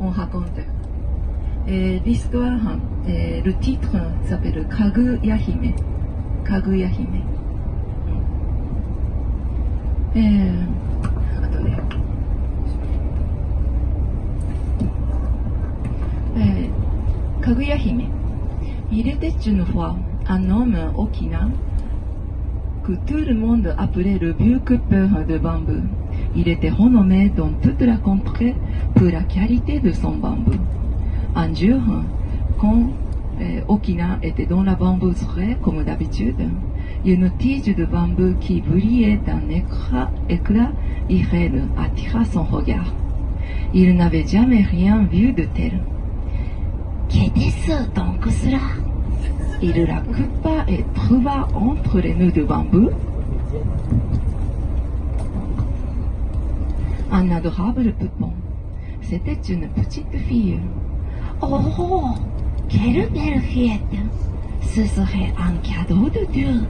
on raconte. Et l'histoire, le titre s'appelle Kaguya Hime. Kaguya Hime. Attendez. Kaguya Hime. Il était une fois un homme okina que tout le monde appelait le vieux coupeur de bambou. Il était renommé dans toute la contrée pour la qualité de son bambou. Un jour, quand Okina était dans la bambouserie comme d'habitude, une tige de bambou qui brillait d'un éclat irréel attira son regard. Il n'avait jamais rien vu de tel. Qu'était-ce donc cela? Il la coupa et trouva entre les nœuds de bambou un adorable poupon. C'était une petite fille. Oh, quelle belle fillette! Ce serait un cadeau de Dieu.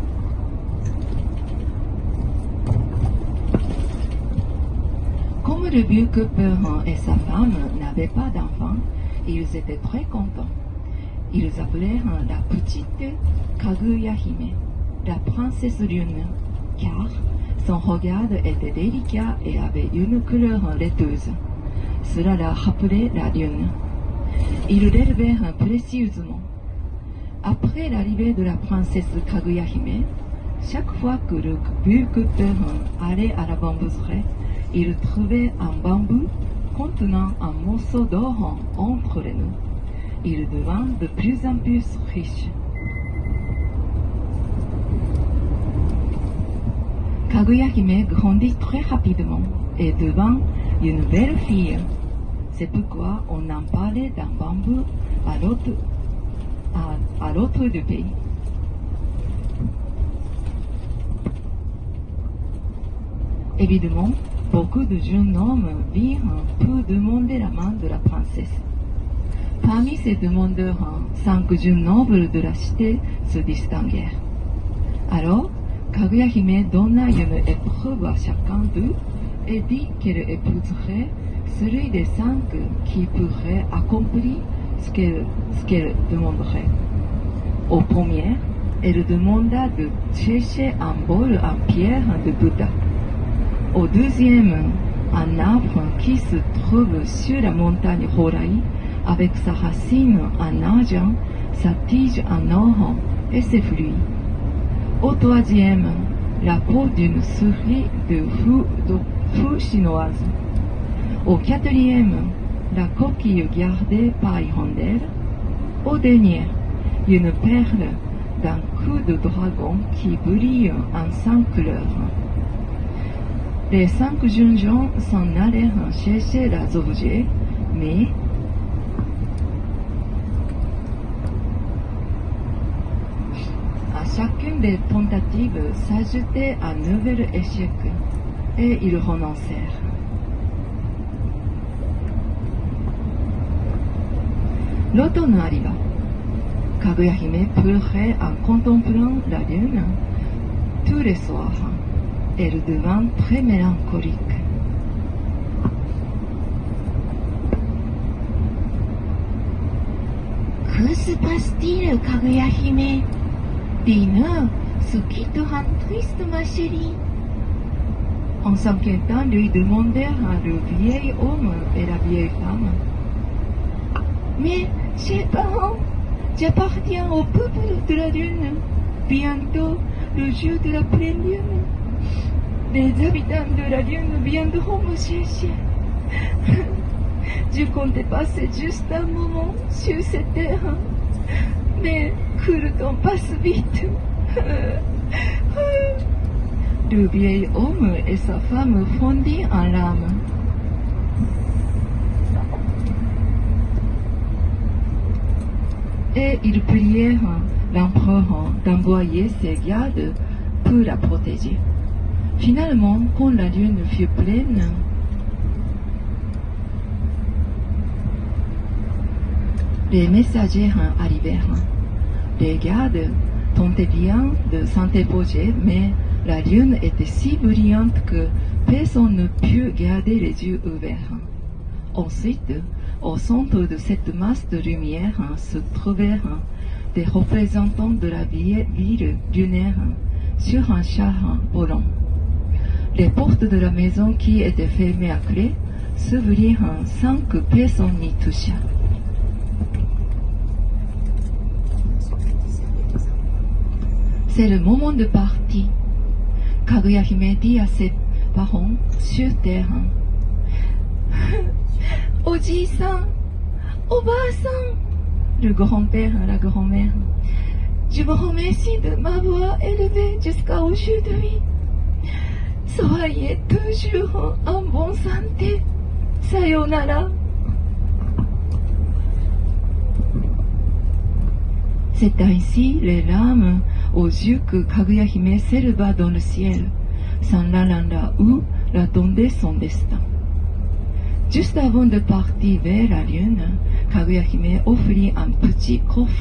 Comme le vieux coupeur et sa femme n'avaient pas d'enfants, ils étaient très contents. Ils appelèrent la petite Kaguya Hime, la princesse lune, car son regard était délicat et avait une couleur laiteuse. Cela la rappelait la lune. Ils l'élevèrent précieusement. Après l'arrivée de la princesse Kaguya Hime, chaque fois que le vieux coupeur allait à la bambouserie, il trouvait un bambou contenant un morceau d'or entre les nœuds. Il devint de plus en plus riche. Kaguya Hime grandit très rapidement et devint une belle fille. C'est pourquoi on en parlait d'un bambou à l'autre du pays. Évidemment, beaucoup de jeunes hommes virent pour demander la main de la princesse. Parmi ces demandeurs, 5 jeunes nobles de la cité se distinguèrent. Alors, Kaguya Hime donna une épreuve à chacun d'eux et dit qu'elle épouserait celui des 5 qui pourrait accomplir ce qu'elle demanderait. Au premier, elle demanda de chercher un bol en pierre de Bouddha. Au deuxième, un arbre qui se trouve sur la montagne Horai avec sa racine en argent, sa tige en or et ses fruits. Au troisième, la peau d'une souris de fou chinoise. Au quatrième, la coquille gardée par hirondelle. Au dernier, une perle d'un coup de dragon qui brille en 5 couleurs. Les 5 jeunes gens s'en allèrent chercher les objets, mais à chacune des tentatives s'ajoutait un nouvel échec, et ils renoncèrent. L'automne arriva. Kaguya Hime pleurait en contemplant la lune tous les soirs. Elle devint très mélancolique. Que se passe-t-il, Kaguya Hime? Dis-nous ce qui te rend triste, ma chérie. En s'inquiétant, lui demandèrent le vieil homme et la vieille femme. Mais, chers parents, j'appartiens au peuple de la lune. Bientôt, le jour de la pleine lune. Les habitants de la lune viendront me chercher. Je comptais passer juste un moment sur cette terre. Mais que le temps passe vite. Le vieil homme et sa femme fondirent en larmes. Et ils prièrent l'empereur d'envoyer ses gardes pour la protéger. Finalement, quand la lune fut pleine, les messagers arrivèrent. Les gardes tentaient bien de s'interposer, mais la lune était si brillante que personne ne put garder les yeux ouverts. Ensuite, Au centre de cette masse de lumière se trouvèrent des représentants de la ville lunaire sur un char volant. Les portes de la maison qui étaient fermées à clé s'ouvrirent sans que personne n'y touchât. C'est le moment de partir. Kaguya Hime dit à ses parents sur terre. Oji-san, Oba-san, le grand-père, la grand-mère, je vous remercie de m'avoir élevé jusqu'à aujourd'hui. Soyez toujours en bonne santé. Sayonara. C'est ainsi les larmes aux yeux que Kaguya Hime s'éleva dans le ciel, s'en allant là où l'attendait son destin. Juste avant de partir vers la lune, Kaguya Hime offrit un petit coffre